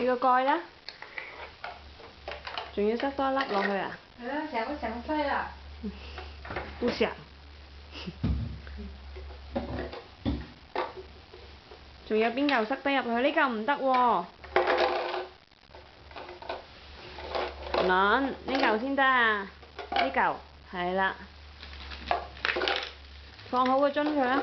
個蓋啦，仲要塞多一粒落去啊？係啦，成個塞啦。不想。仲有邊嚿塞得入去？呢嚿唔得喎。呢嚿先得啊！呢嚿係啦，放好個樽佢啦。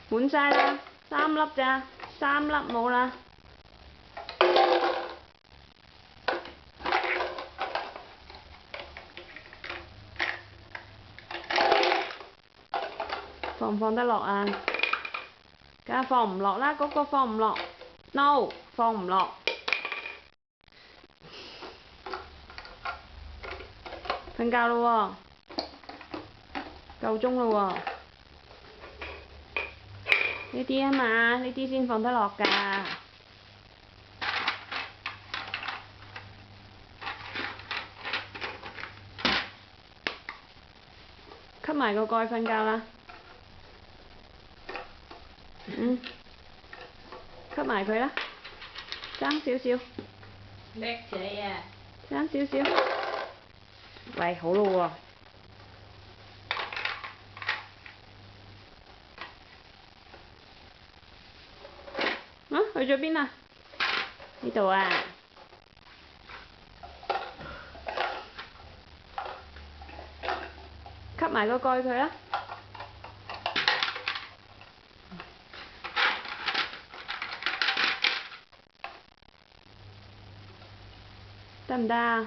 滿晒啦，3粒咋？3粒冇啦。放唔放得落啊？梗係放唔落啦，嗰個放唔落。No， 放唔落。瞓覺咯喎，夠鐘咯喎。呢啲啊嘛，呢啲先放得落㗎。吸埋個蓋瞓覺啦。吸埋佢啦，爭少少。叻仔啊！爭少少。喂，好咯喎。去咗邊啊？呢度啊。吸埋個蓋佢啦。得唔得啊？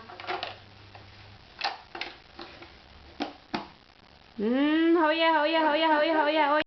好嘢，好嘢，好嘢，好嘢，好嘢。